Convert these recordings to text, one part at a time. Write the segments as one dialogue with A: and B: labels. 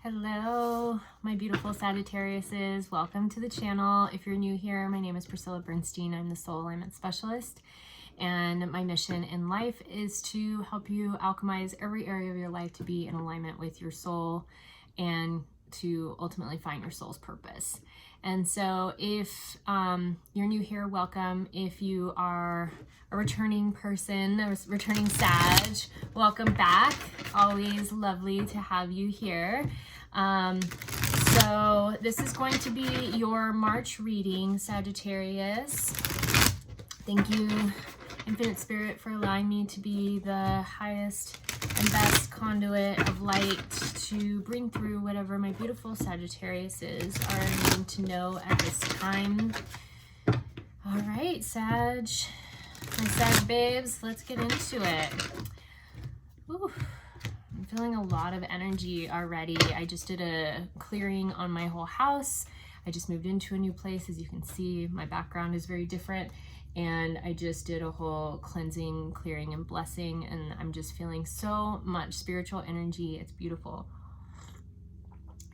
A: Hello, my beautiful Sagittariuses. Welcome to the channel. If you're new here, my name is Priscilla Bernstein. I'm the Soul Alignment Specialist, and my mission in life is to help you alchemize every area of your life to be in alignment with your soul and to ultimately find your soul's purpose. And so if you're new here, welcome. If you are a returning person, a returning Sag, welcome back. Always lovely to have you here. So this is going to be your March reading, Sagittarius. Thank you, Infinite Spirit, for allowing me to be the highest and best conduit of light to bring through whatever my beautiful Sagittariuses are needing to know at this time. All right, Sag, my Sag babes, let's get into it. Ooh, I'm feeling a lot of energy already. I just did a clearing on my whole house. I just moved into a new place. As you can see, my background is very different. And I just did a whole cleansing, clearing, and blessing. And I'm just feeling so much spiritual energy. It's beautiful.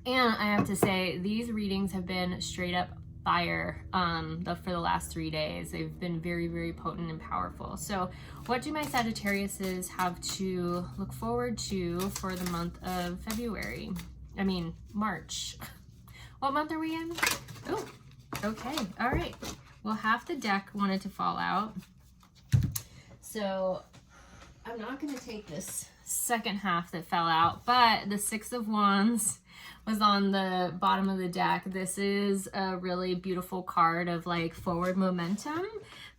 A: And I have to say, these readings have been straight up fire for the last 3 days. They've been very, very potent and powerful. So what do my Sagittariuses have to look forward to for the month of March? What month are we in? Oh, okay. All right. Well, half the deck wanted to fall out. So I'm not going to take this second half that fell out, but the Six of Wands was on the bottom of the deck. This is a really beautiful card of like forward momentum,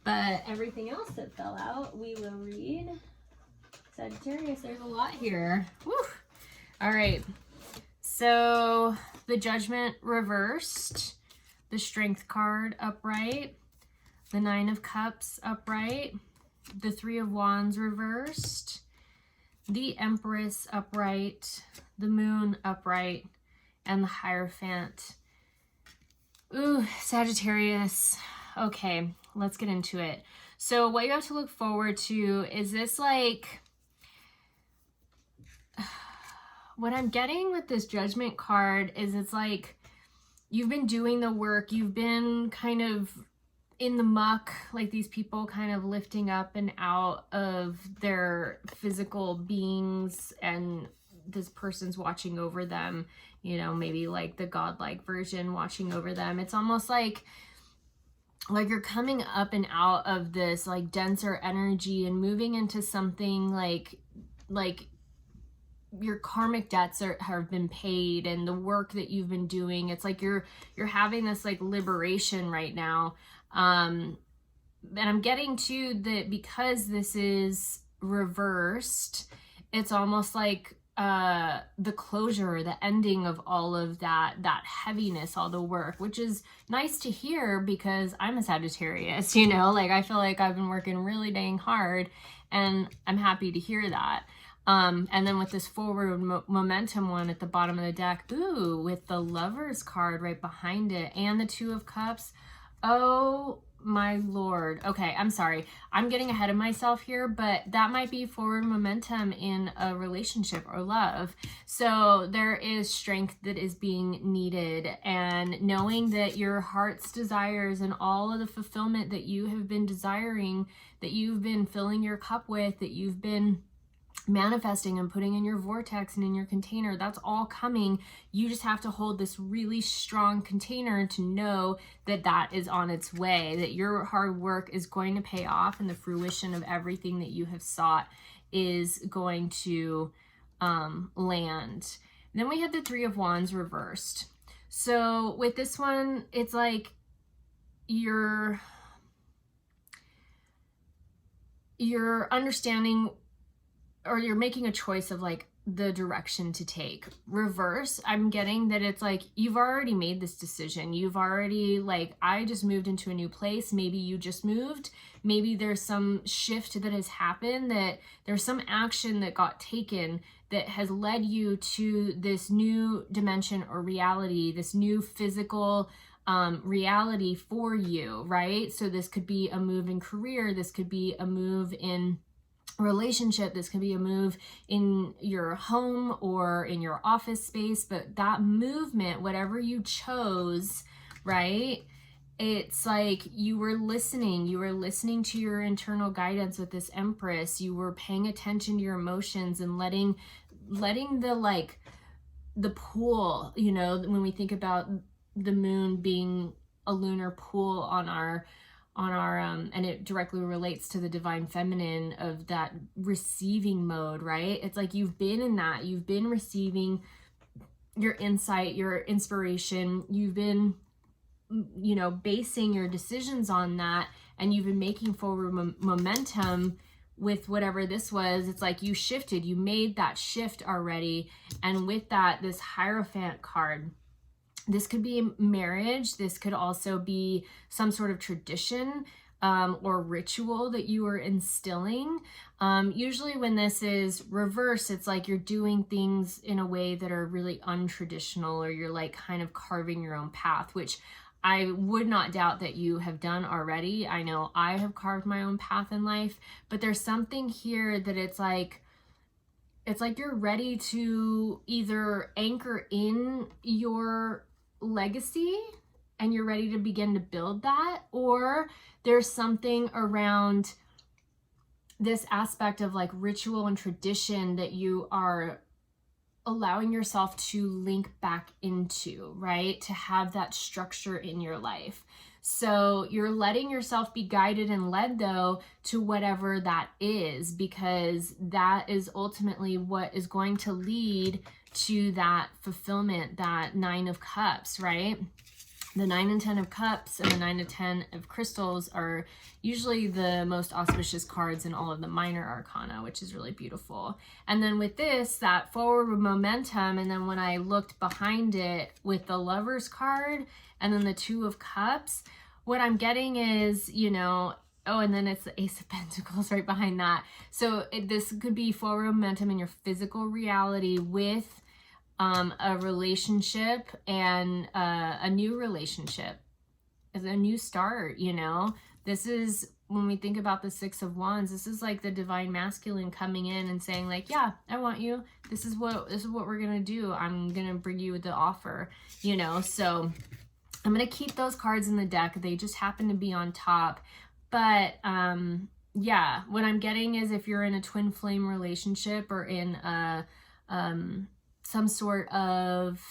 A: but everything else that fell out, we will read. Sagittarius, there's a lot here. Woo. All right. So the Judgment reversed. The Strength card upright, the Nine of Cups upright, the Three of Wands reversed, the Empress upright, the Moon upright, and the Hierophant. Ooh, Sagittarius. Okay, let's get into it. So what you have to look forward to is this, like, what I'm getting with this Judgment card is it's like, you've been doing the work, you've been kind of in the muck, like these people kind of lifting up and out of their physical beings, and this person's watching over them, you know, maybe like the godlike version watching over them. It's almost like you're coming up and out of this like denser energy and moving into something like your karmic debts have been paid, and the work that you've been doing, it's like you're having this like liberation right now. And I'm getting to that because this is reversed, it's almost like the closure, the ending of all of that heaviness, all the work, which is nice to hear because I'm a Sagittarius, you know, like I feel like I've been working really dang hard, and I'm happy to hear that. And then with this forward momentum one at the bottom of the deck, ooh, with the Lovers card right behind it and the Two of Cups. Oh my Lord. Okay, I'm sorry. I'm getting ahead of myself here, but that might be forward momentum in a relationship or love. So there is strength that is being needed, and knowing that your heart's desires and all of the fulfillment that you have been desiring, that you've been filling your cup with, that you've been manifesting and putting in your vortex and in your container, that's all coming. You just have to hold this really strong container to know that that is on its way, that your hard work is going to pay off, and the fruition of everything that you have sought is going to land. And then we have the Three of Wands reversed. So with this one, it's like you're understanding, or you're making a choice of like the direction to take. Reverse, I'm getting that it's like you've already made this decision. You've already, like, I just moved into a new place. Maybe you just moved. Maybe there's some shift that has happened, that there's some action that got taken that has led you to this new dimension or reality, this new physical reality for you, right? So this could be a move in career. This could be a move in relationship. This could be a move in your home or in your office space, but that movement, whatever you chose, right? It's like you were listening to your internal guidance with this Empress. You were paying attention to your emotions and letting the, like, the pool, you know, when we think about the moon being a lunar pool on our and it directly relates to the divine feminine of that receiving mode, right? It's like you've been in that, you've been receiving your insight, your inspiration, you've been, you know, basing your decisions on that, and you've been making forward momentum with whatever this was. It's like you shifted, you made that shift already. And with that, this Hierophant card, this could be marriage. This could also be some sort of tradition or ritual that you are instilling. Usually when this is reverse, it's like you're doing things in a way that are really untraditional, or you're like kind of carving your own path, which I would not doubt that you have done already. I know I have carved my own path in life, but there's something here that it's like you're ready to either anchor in your legacy and you're ready to begin to build that, or there's something around this aspect of like ritual and tradition that you are allowing yourself to link back into, right? To have that structure in your life. So you're letting yourself be guided and led, though, to whatever that is, because that is ultimately what is going to lead to that fulfillment, that 9 of Cups, right? The 9 and 10 of Cups and the 9 and 10 of Crystals are usually the most auspicious cards in all of the minor arcana, which is really beautiful. And then with this, that forward momentum, and then when I looked behind it with the Lovers card and then the 2 of Cups, what I'm getting is, you know, oh, and then it's the Ace of Pentacles right behind that. So this could be forward momentum in your physical reality with a relationship and a new relationship, as a new start, you know. This is, when we think about the 6 of Wands, this is like the divine masculine coming in and saying like, yeah, I want you. This is what we're going to do. I'm going to bring you the offer, you know. So I'm going to keep those cards in the deck. They just happen to be on top. But yeah, what I'm getting is if you're in a twin flame relationship or in a some sort of,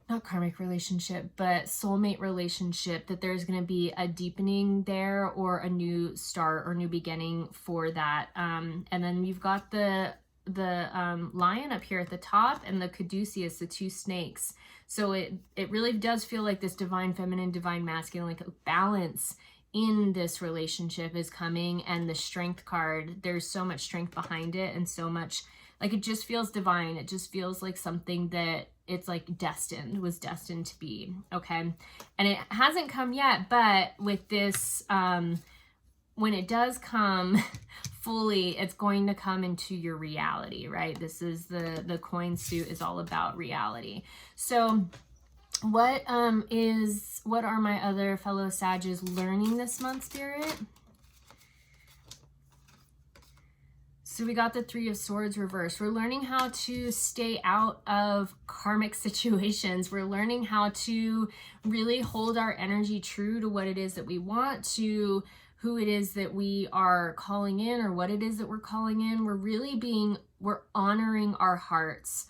A: not karmic relationship, but soulmate relationship, that there's going to be a deepening there or a new start or new beginning for that. And then you've got the lion up here at the top and the caduceus, the 2 snakes. So it really does feel like this divine feminine, divine masculine, like a balance in this relationship is coming. And the strength card, there's so much strength behind it, and so much, like, it just feels divine. It just feels like something that it's like was destined to be. Okay. And it hasn't come yet, but with this, when it does come fully, it's going to come into your reality, right? This is the coin suit is all about reality. So what are my other fellow Sages learning this month, Spirit? So we got the 3 of Swords reversed. We're learning how to stay out of karmic situations. We're learning how to really hold our energy true to what it is that we want, to who it is that we are calling in, or what it is that we're calling in. We're honoring our hearts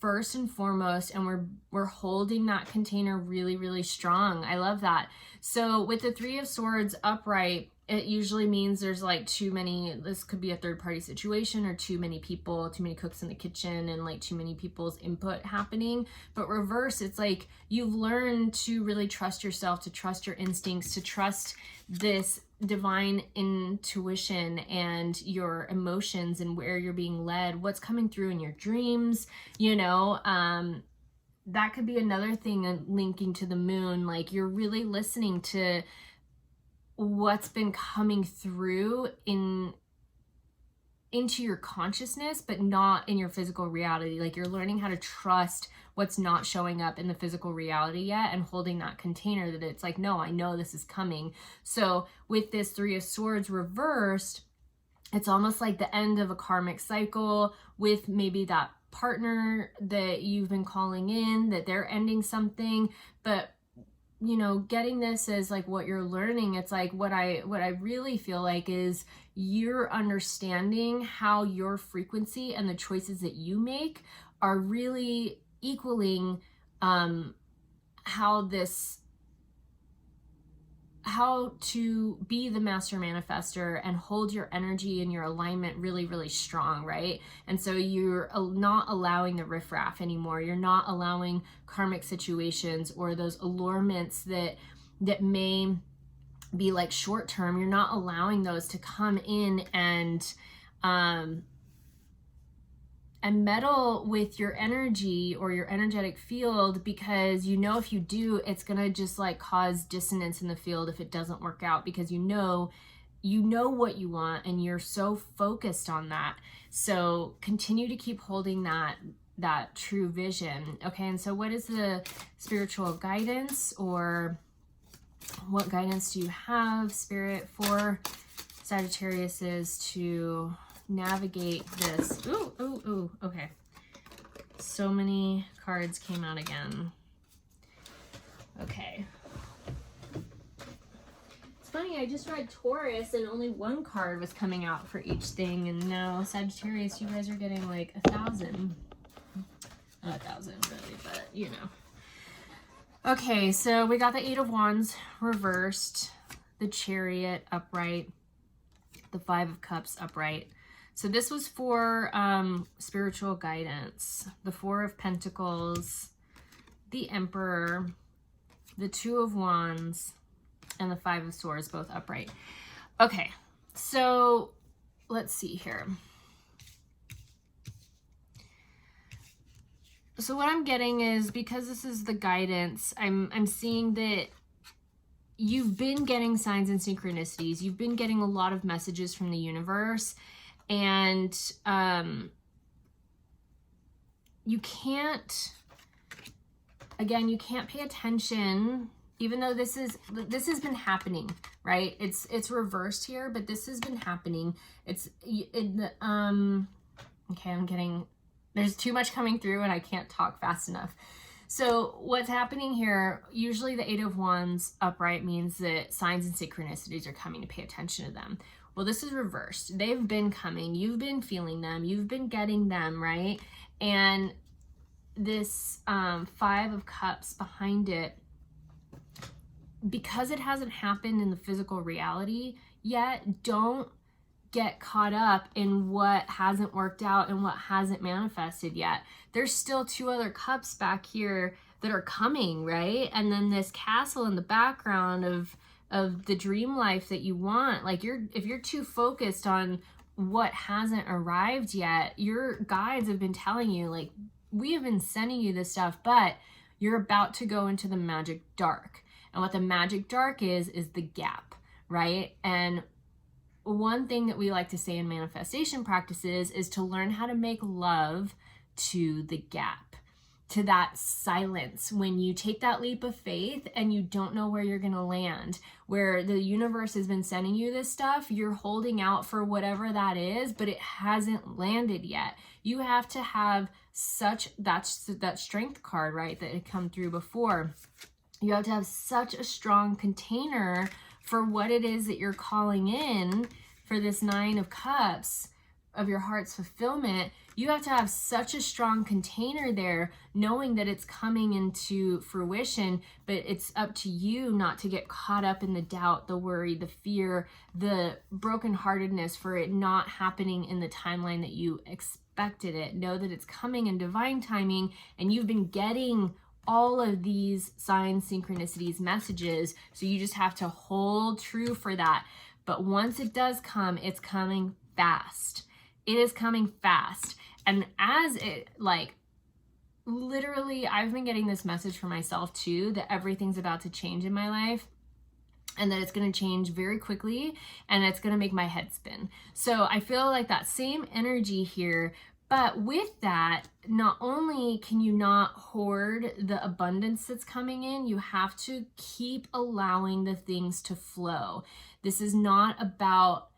A: first and foremost, and we're holding that container really, really strong. I love that. So with the 3 of Swords upright, it usually means there's like too many, this could be a third party situation, or too many people, too many cooks in the kitchen, and like too many people's input happening. But reverse, it's like you've learned to really trust yourself, to trust your instincts, to trust this divine intuition and your emotions and where you're being led, what's coming through in your dreams, you know. That could be another thing linking to the moon. Like you're really listening to what's been coming through into your consciousness, but not in your physical reality. Like you're learning how to trust what's not showing up in the physical reality yet, and holding that container that it's like, no, I know this is coming. So with this 3 of Swords reversed, It's almost like the end of a karmic cycle with maybe that partner that you've been calling in, that they're ending something. But you know, getting this as like what you're learning, it's like what I really feel like is you're understanding how your frequency and the choices that you make are really equaling how to be the master manifester and hold your energy and your alignment really, really strong, right? And so you're not allowing the riffraff anymore. You're not allowing karmic situations or those allurements that may be like short term. You're not allowing those to come in and meddle with your energy or your energetic field, because you know if you do, it's gonna just like cause dissonance in the field if it doesn't work out, because you know what you want and you're so focused on that. So continue to keep holding that true vision. Okay, and so what is the spiritual guidance, or what guidance do you have, Spirit, for Sagittarius is to navigate this? Ooh, okay. So many cards came out again. Okay. It's funny, I just read Taurus and only one card was coming out for each thing, and now Sagittarius, you guys are getting like 1,000. Not 1,000 really, but you know. Okay, so we got the Eight of Wands reversed, the Chariot upright, the Five of Cups upright. So this was for spiritual guidance. The Four of Pentacles, the Emperor, the Two of Wands, and the Five of Swords, both upright. Okay, so let's see here. So what I'm getting is, because this is the guidance, I'm seeing that you've been getting signs and synchronicities. You've been getting a lot of messages from the universe, and you can't pay attention, even though this has been happening, right? It's reversed here, but this has been happening. Okay, there's too much coming through and I can't talk fast enough. So what's happening here, usually the Eight of Wands upright means that signs and synchronicities are coming, to pay attention to them. Well, this is reversed. They've been coming. You've been feeling them. You've been getting them, right? And this Five of Cups behind it, because it hasn't happened in the physical reality yet, don't get caught up in what hasn't worked out and what hasn't manifested yet. There's still two other cups back here that are coming, right? And then this castle in the background of the dream life that you want. Like, if you're too focused on what hasn't arrived yet, your guides have been telling you, like, we have been sending you this stuff, but you're about to go into the magic dark. And what the magic dark is the gap, right? And one thing that we like to say in manifestation practices is to learn how to make love to the gap, to that silence when you take that leap of faith and you don't know where you're going to land, where the universe has been sending you this stuff, you're holding out for whatever that is, but it hasn't landed yet. You have to have that strength card, right, that had come through before. You have to have such a strong container for what it is that you're calling in for this Nine of Cups of your heart's fulfillment. You have to have such a strong container there, knowing that it's coming into fruition, but it's up to you not to get caught up in the doubt, the worry, the fear, the brokenheartedness for it not happening in the timeline that you expected it. Know that it's coming in divine timing, and you've been getting all of these signs, synchronicities, messages, so you just have to hold true for that. But once it does come, it's coming fast. It is coming fast. And as it, like, literally, I've been getting this message for myself too, that everything's about to change in my life, and that it's going to change very quickly, and it's going to make my head spin. So I feel like that same energy here. But with that, not only can you not hoard the abundance that's coming in, you have to keep allowing the things to flow. This is not about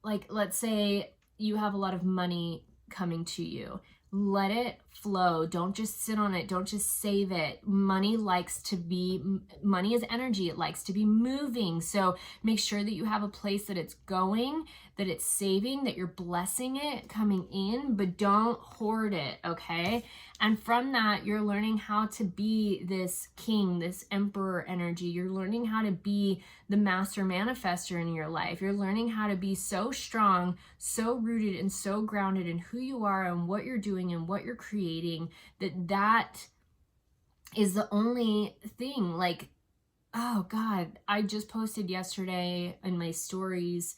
A: like, let's say you have a lot of money coming to you. Let it flow. Don't just sit on it. Don't just save it. Money is energy. It likes to be moving. So make sure that you have a place that it's going, that it's saving, that you're blessing it coming in, but don't hoard it, okay? And from that, you're learning how to be this king, this emperor energy. You're learning how to be the master manifester in your life. You're learning how to be so strong, so rooted, and so grounded in who you are and what you're doing and what you're creating, that is the only thing. Like, oh God, I just posted yesterday in my stories,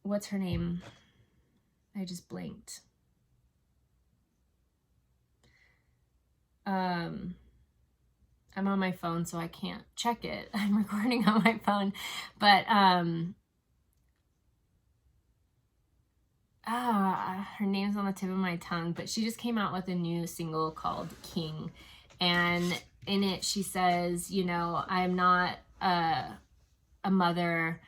A: what's her name? I just blanked. I'm on my phone, so I can't check it. I'm recording on my phone, but her name's on the tip of my tongue, but she just came out with a new single called King, and in it she says, you know, I'm not a mother,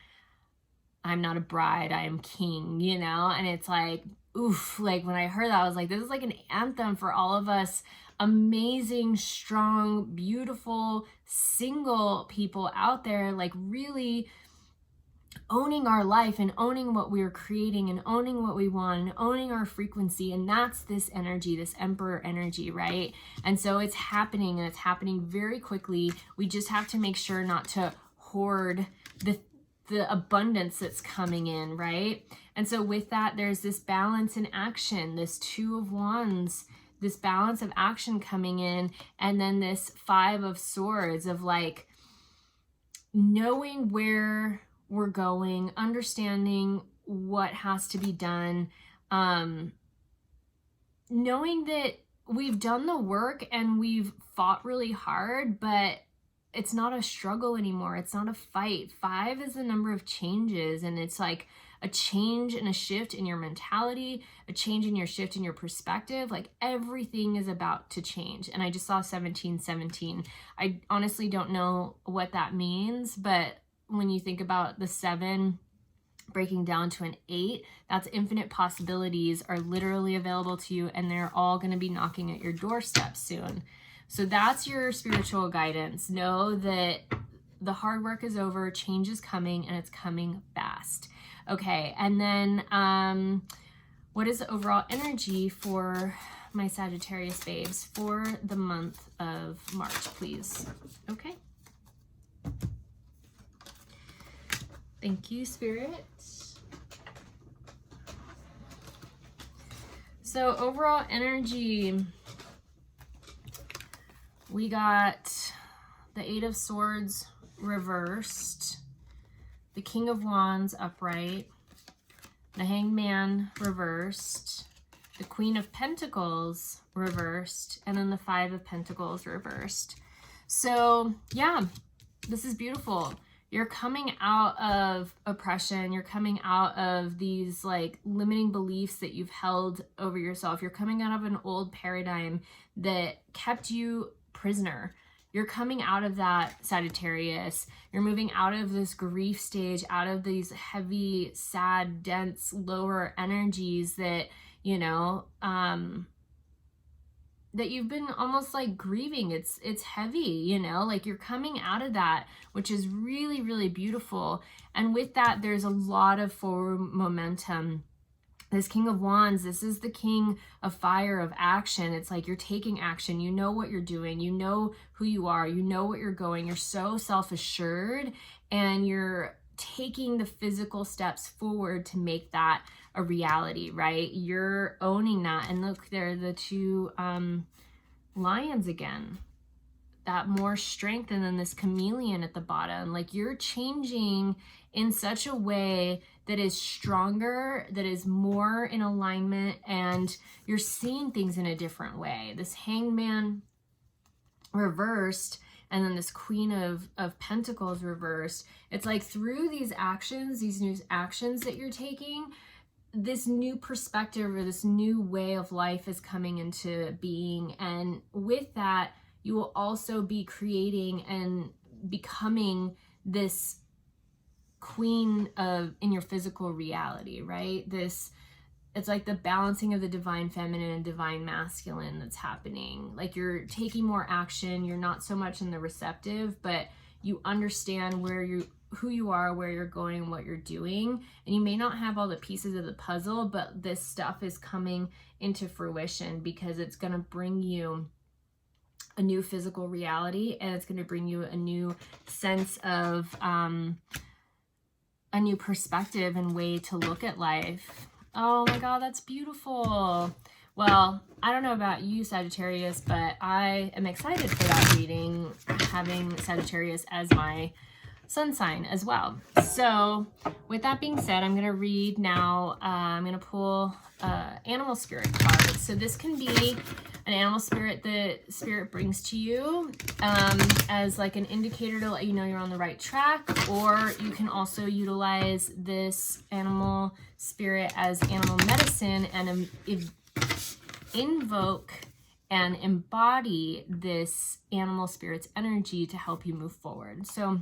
A: I'm not a bride, I am king, you know? And it's like, oof, like when I heard that, I was like, this is like an anthem for all of us amazing, strong, beautiful, single people out there, like really owning our life and owning what we're creating and owning what we want and owning our frequency. And that's this energy, this emperor energy, right? And so it's happening, and it's happening very quickly. We just have to make sure not to hoard the abundance that's coming in, right? And so with that, there's this balance in action, this Two of Wands, this balance of action coming in, and then this Five of Swords of like knowing where we're going, understanding what has to be done, knowing that we've done the work and we've fought really hard, but it's not a struggle anymore. It's not a fight. 5 is the number of changes, and it's like a change and a shift in your mentality, a change in your shift in your perspective. Like everything is about to change. And I just saw 1717. I honestly don't know what that means, but when you think about the 7 breaking down to an 8, that's infinite possibilities are literally available to you, and they're all going to be knocking at your doorstep soon. So that's your spiritual guidance. Know that the hard work is over, change is coming, and it's coming fast. Okay, and then what is the overall energy for my Sagittarius babes for the month of March, please? Okay. Thank you, Spirit. So overall energy, we got the 8 of Swords reversed, the King of Wands upright, the Hanged Man reversed, the Queen of Pentacles reversed, and then the 5 of Pentacles reversed. So yeah, this is beautiful. You're coming out of oppression. You're coming out of these like limiting beliefs that you've held over yourself. You're coming out of an old paradigm that kept you prisoner. You're coming out of that, Sagittarius. You're moving out of this grief stage, out of these heavy, sad, dense, lower energies that, you know, that you've been almost like grieving. It's heavy, you know, like you're coming out of that, which is really, really beautiful. And with that, there's a lot of forward momentum. This King of Wands, this is the king of fire, of action. It's like you're taking action. You know what you're doing. You know who you are. You know what you're going. You're so self-assured, and you're taking the physical steps forward to make that a reality, right? You're owning that. And look, there are the 2 lions again. That more strength, and then this chameleon at the bottom. Like you're changing in such a way that is stronger, that is more in alignment, and you're seeing things in a different way. This Hanged Man reversed, and then this Queen of Pentacles reversed. It's like through these actions, these new actions that you're taking, this new perspective or this new way of life is coming into being. And with that, you will also be creating and becoming this queen of in your physical reality, right? It's like the balancing of the divine feminine and divine masculine that's happening. Like you're taking more action. You're not so much in the receptive, but you understand who you are, where you're going, what you're doing. And you may not have all the pieces of the puzzle, but this stuff is coming into fruition because it's going to bring you a new physical reality, and it's going to bring you a new sense of a new perspective and way to look at life. Oh my God, that's beautiful. Well, I don't know about you, Sagittarius, but I am excited for that reading, having Sagittarius as my sun sign as well. So with that being said, I'm going to read now. I'm going to pull animal spirit cards. So this can be an animal spirit that spirit brings to you as like an indicator to let you know you're on the right track, or you can also utilize this animal spirit as animal medicine and invoke and embody this animal spirit's energy to help you move forward. So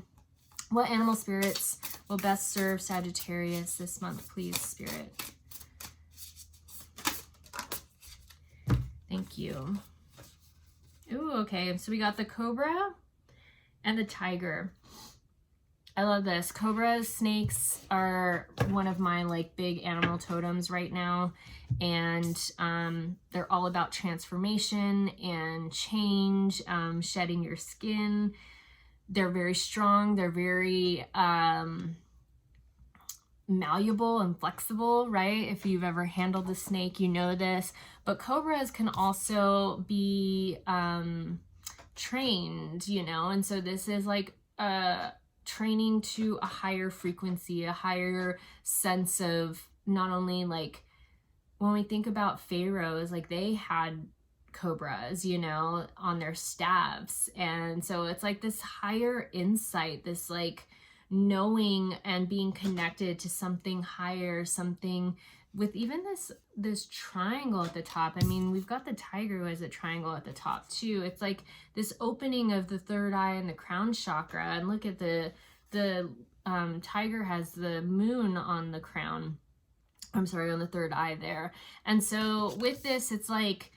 A: what animal spirits will best serve Sagittarius this month, please, Spirit? Thank you. Ooh, okay. So we got the cobra and the tiger. I love this. Cobras, snakes are one of my like big animal totems right now. And they're all about transformation and change, shedding your skin. They're very strong. They're very malleable and flexible, right? If you've ever handled a snake, you know this. But cobras can also be trained, you know? And so this is like training to a higher frequency, a higher sense of not only like when we think about pharaohs, like they had cobras, you know, on their staffs. And so it's like this higher insight, this like knowing and being connected to something higher, something with even this triangle at the top. I mean, we've got the tiger who has a triangle at the top too. It's like this opening of the third eye and the crown chakra. And look at the tiger has the moon on the crown. I'm sorry, on the third eye there. And so with this, it's like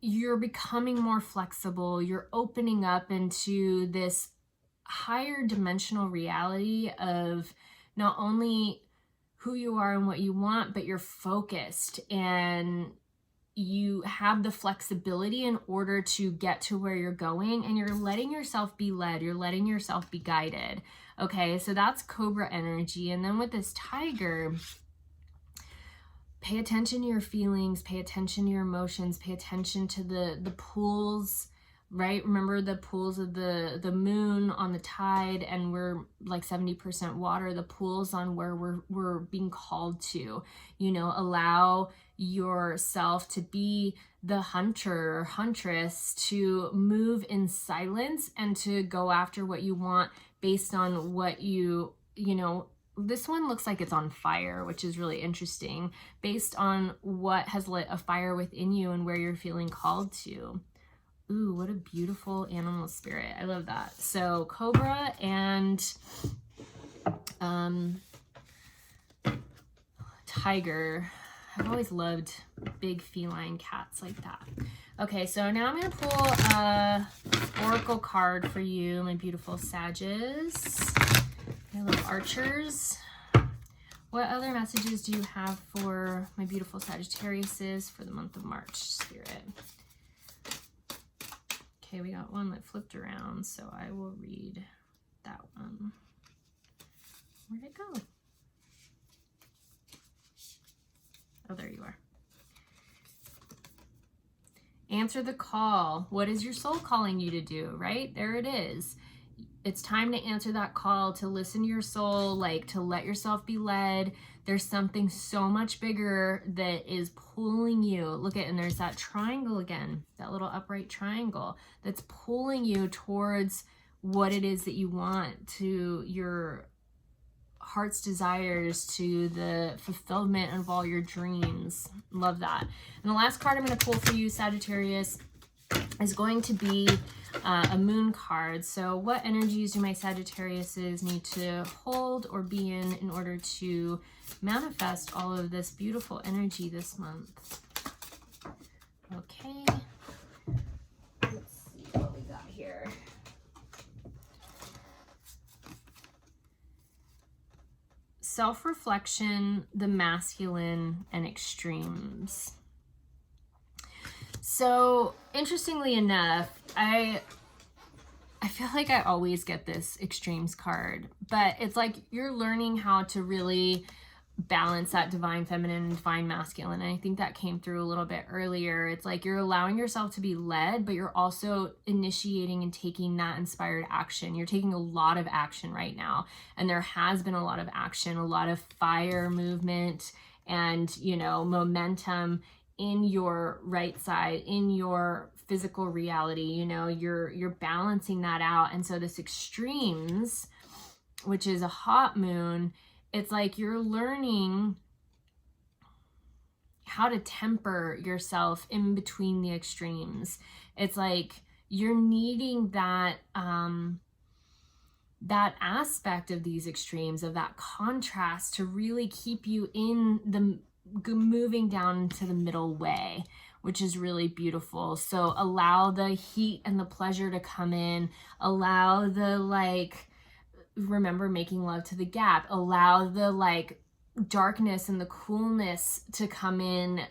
A: you're becoming more flexible. You're opening up into this higher dimensional reality of not only who you are and what you want, but you're focused and you have the flexibility in order to get to where you're going, and you're letting yourself be led. You're letting yourself be guided. Okay, so that's cobra energy. And then with this tiger, pay attention to your feelings, pay attention to your emotions, pay attention to the pulls, right? Remember the pulls of the moon on the tide, and we're like 70% water, the pulls on where we're being called to, you know, allow yourself to be the hunter or huntress, to move in silence and to go after what you want based on what you know. This one looks like it's on fire, which is really interesting, based on what has lit a fire within you and where you're feeling called to. Ooh, what a beautiful animal spirit. I love that. So cobra and tiger. I've always loved big feline cats like that. Okay, so now I'm going to pull a oracle card for you, my beautiful Sages. My little archers. What other messages do you have for my beautiful Sagittariuses for the month of March, Spirit? Okay, we got one that flipped around, so I will read that one. Where'd it go? Oh, there you are. Answer the call. What is your soul calling you to do, right? There it is. It's time to answer that call, to listen to your soul, like to let yourself be led. There's something so much bigger that is pulling you. Look at, and there's that triangle again, that little upright triangle that's pulling you towards what it is that you want, to your heart's desires, to the fulfillment of all your dreams. Love that. And the last card I'm going to pull for you, Sagittarius, is going to be a moon card. So what energies do my Sagittariuses need to hold or be in order to manifest all of this beautiful energy this month? Okay. Let's see what we got here. Self-reflection, the masculine, and extremes. So interestingly enough, I feel like I always get this extremes card, but it's like you're learning how to really balance that divine feminine and divine masculine. And I think that came through a little bit earlier. It's like you're allowing yourself to be led, but you're also initiating and taking that inspired action. You're taking a lot of action right now. And there has been a lot of action, a lot of fire movement and, you know, momentum in your right side, in your physical reality. You know, you're balancing that out. And so this extremes, which is a hot moon, it's like you're learning how to temper yourself in between the extremes. It's like you're needing that that aspect of these extremes, of that contrast, to really keep you in the moving down to the middle way, which is really beautiful. So allow the heat and the pleasure to come in, allow the, like, remember making love to the gap, allow the like darkness and the coolness to come in,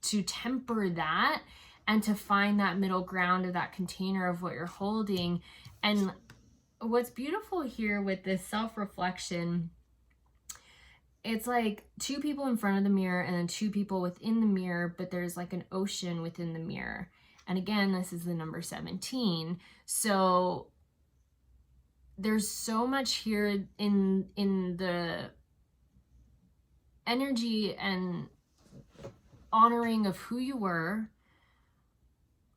A: to temper that and to find that middle ground of that container of what you're holding. And what's beautiful here with this self-reflection, it's like two people in front of the mirror and then two people within the mirror, but there's like an ocean within the mirror. And again, this is the number 17. So there's so much here in the energy and honoring of who you were,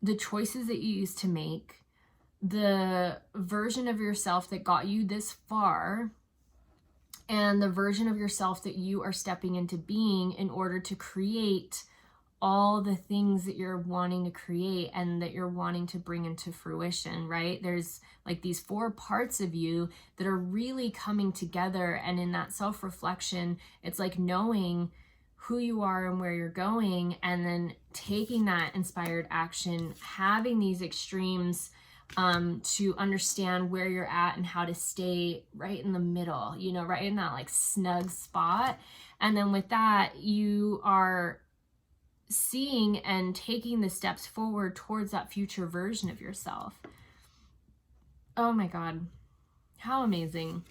A: the choices that you used to make, the version of yourself that got you this far, and the version of yourself that you are stepping into being in order to create all the things that you're wanting to create and that you're wanting to bring into fruition, right? There's like these 4 parts of you that are really coming together. And in that self-reflection, it's like knowing who you are and where you're going, and then taking that inspired action, having these extremes to understand where you're at and how to stay right in the middle, you know, right in that like snug spot. And then with that, you are seeing and taking the steps forward towards that future version of yourself. Oh my God, how amazing.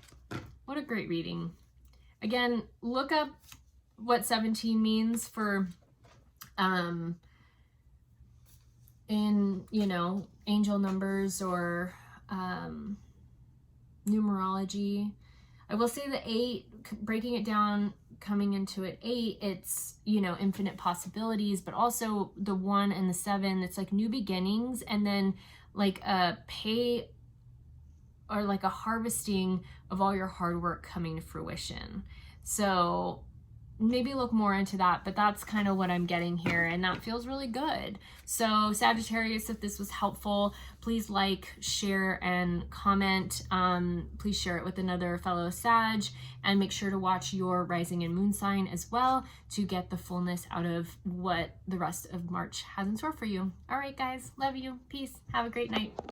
A: What a great reading. Again, look up what 17 means for in, you know, angel numbers or numerology. I will say the 8, breaking it down, coming into it 8, it's, you know, infinite possibilities, but also the 1 and the 7, it's like new beginnings, and then like a pay or like a harvesting of all your hard work coming to fruition. So maybe look more into that, but that's kind of what I'm getting here, and that feels really good. So Sagittarius, if this was helpful, please like, share, and comment. Please share it with another fellow Sag, and make sure to watch your rising and moon sign as well to get the fullness out of what the rest of March has in store for you. All right, guys, love you. Peace. Have a great night.